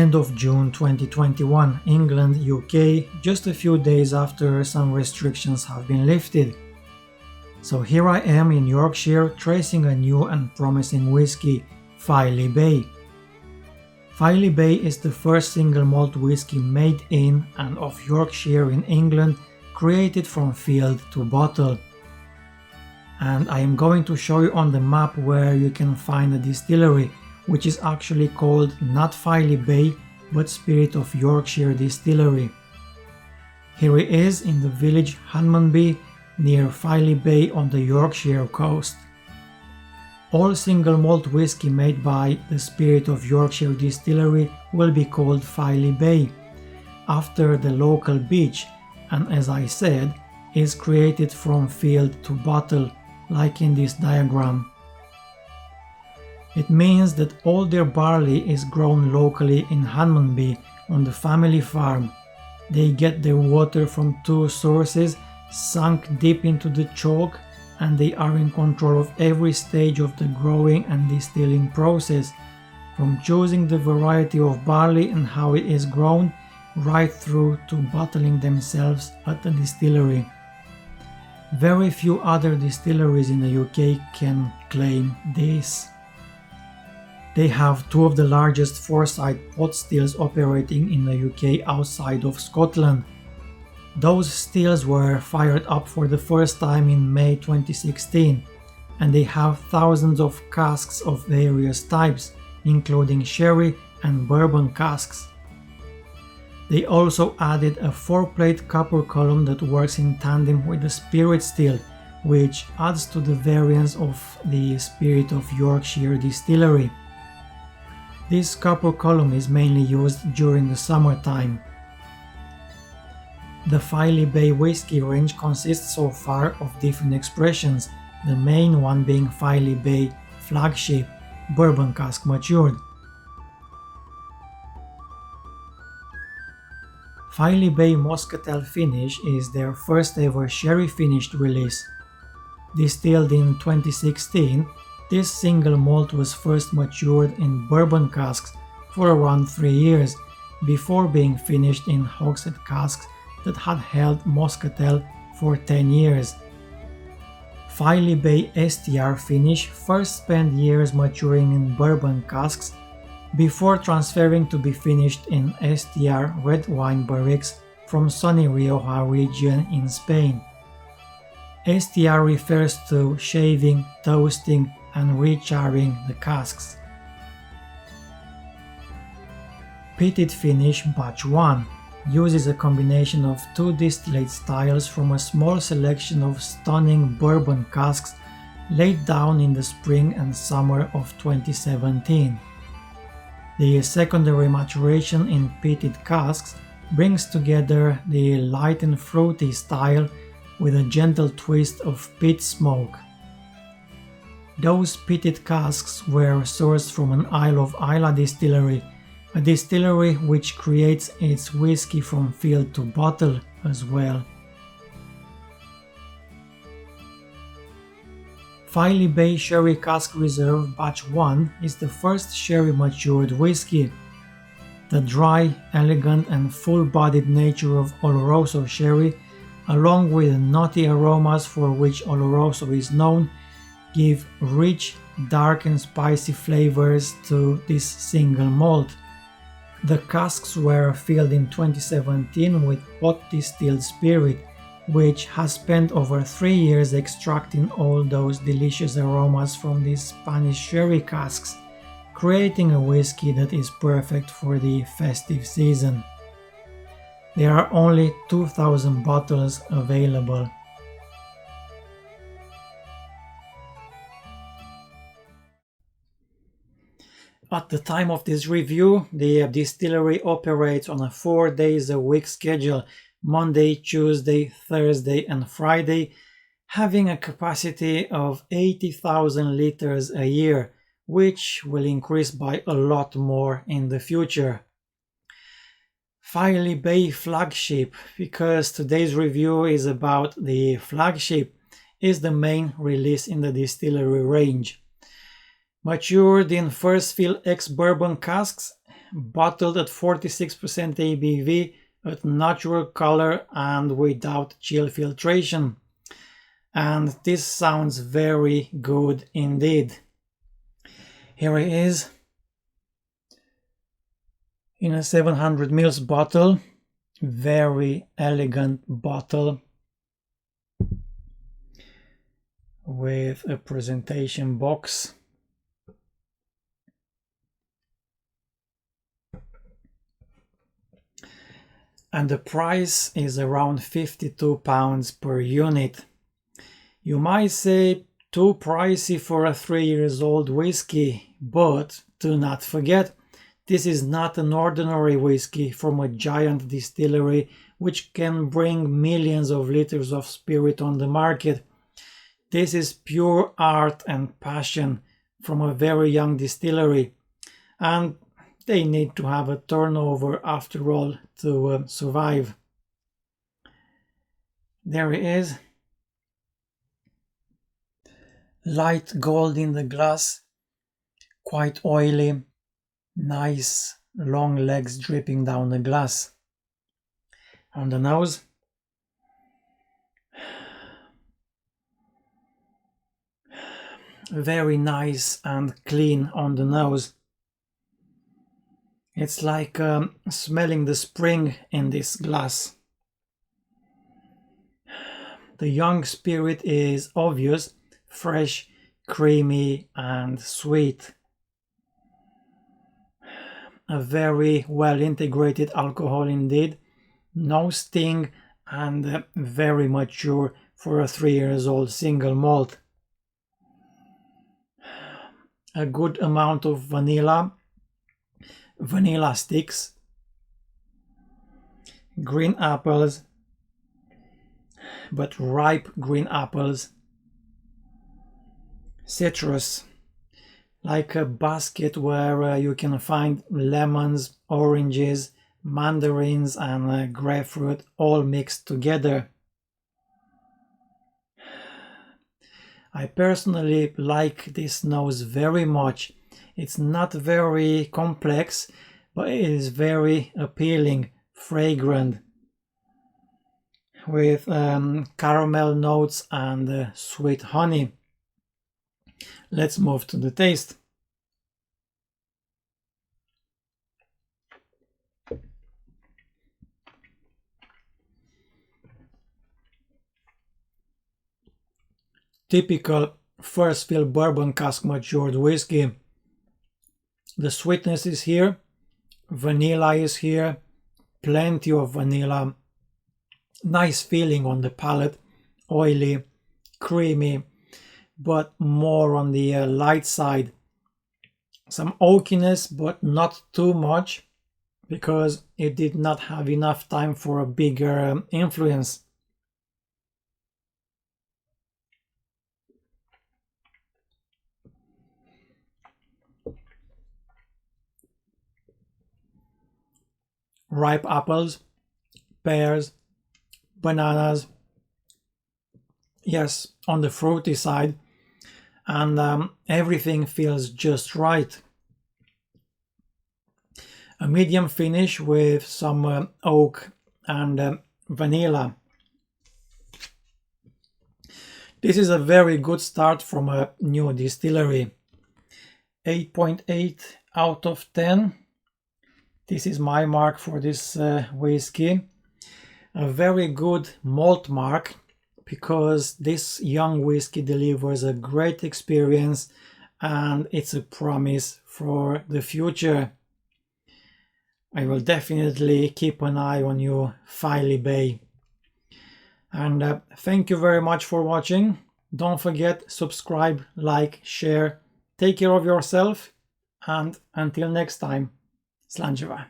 end of June 2021, England, UK, just a few days after some restrictions have been lifted. So here I am in Yorkshire tracing a new and promising whiskey, Filey Bay. Filey Bay is the first single malt whiskey made in and of Yorkshire in England, created from field to bottle. And I am going to show you on the map where you can find the distillery, which is actually called not Filey Bay but Spirit of Yorkshire Distillery. Here it is in the village Hanmanby near Filey Bay on the Yorkshire coast. All single malt whiskey made by the Spirit of Yorkshire Distillery will be called Filey Bay, after the local beach, and as I said, is created from field to bottle, like in this diagram. It means that all their barley is grown locally in Hanmanby on the family farm. They get their water from two sources sunk deep into the chalk, and they are in control of every stage of the growing and distilling process, from choosing the variety of barley and how it is grown, right through to bottling themselves at the distillery. Very few other distilleries in the UK can claim this. They have two of the largest four-side pot stills operating in the UK outside of Scotland. Those stills were fired up for the first time in May 2016, and they have thousands of casks of various types, including sherry and bourbon casks. They also added a 4-plate copper column that works in tandem with the spirit still, which adds to the variance of the Spirit of Yorkshire Distillery. This copper column is mainly used during the summertime. The Filey Bay whiskey range consists so far of different expressions, the main one being Filey Bay Flagship, bourbon cask matured. Filey Bay Muscatel Finish is their first ever sherry finished release. Distilled in 2016, this single malt was first matured in bourbon casks for around 3 years, before being finished in hogshead casks that had held Muscatel for 10 years. Filey Bay STR finish first spent years maturing in bourbon casks before transferring to be finished in STR red wine barriques from sunny Rioja region in Spain. STR refers to shaving, toasting, and recharring the casks. Peated finish batch 1 uses a combination of two distillate styles from a small selection of stunning bourbon casks laid down in the spring and summer of 2017. The secondary maturation in peated casks brings together the light and fruity style with a gentle twist of peat smoke. Those peated casks were sourced from an Isle of Islay distillery, a distillery which creates its whiskey from field to bottle as well. Filey Bay Sherry Cask Reserve Batch 1 is the first sherry matured whiskey. The dry, elegant and full-bodied nature of Oloroso sherry, along with the nutty aromas for which Oloroso is known, give rich, dark and spicy flavors to this single malt. The casks were filled in 2017 with pot distilled spirit, which has spent over 3 years extracting all those delicious aromas from these Spanish sherry casks, creating a whiskey that is perfect for the festive season. There are only 2,000 bottles available. At the time of this review, the distillery operates on a 4 days a week schedule, Monday, Tuesday, Thursday and Friday, having a capacity of 80,000 liters a year, which will increase by a lot more in the future. Filey Bay Flagship, because today's review is about the flagship, is the main release in the distillery range. Matured in first fill ex-bourbon casks, bottled at 46% ABV, at natural color and without chill filtration. And this sounds very good indeed. Here it is in a 700 ml bottle, very elegant bottle with a presentation box. And the price is around £52 per unit. You might say too pricey for a 3-year-old whiskey, but do not forget, this is not an ordinary whiskey from a giant distillery which can bring millions of liters of spirit on the market. This is pure art and passion from a very young distillery, and they need to have a turnover after all to survive. There it is. Light gold in the glass, quite oily, nice long legs dripping down the glass. On the nose, very nice and clean on the nose. It's like smelling the spring in this glass. The young spirit is obvious, fresh, creamy and sweet. A very well integrated alcohol indeed, no sting and very mature for a 3-year-old single malt. A good amount of vanilla sticks, green apples, but ripe green apples, citrus, like a basket where you can find lemons, oranges, mandarins and grapefruit all mixed together. I personally like this nose very much. It's not very complex, but it is very appealing, fragrant, with caramel notes and sweet honey. Let's move to the taste. Typical first fill bourbon cask matured whiskey. The sweetness is here, vanilla is here, plenty of vanilla, nice feeling on the palate, oily, creamy, but more on the light side. Some oakiness, but not too much, because it did not have enough time for a bigger influence. Ripe apples, pears, bananas, yes, on the fruity side, and everything feels just right. A medium finish with some oak and vanilla. This is a very good start from a new distillery. 8.8 out of 10. This is my mark for this whiskey. A very good malt mark, because this young whiskey delivers a great experience and it's a promise for the future. I will definitely keep an eye on you, Filey Bay. And thank you very much for watching. Don't forget, subscribe, like, share. Take care of yourself, and until next time, Slanjava.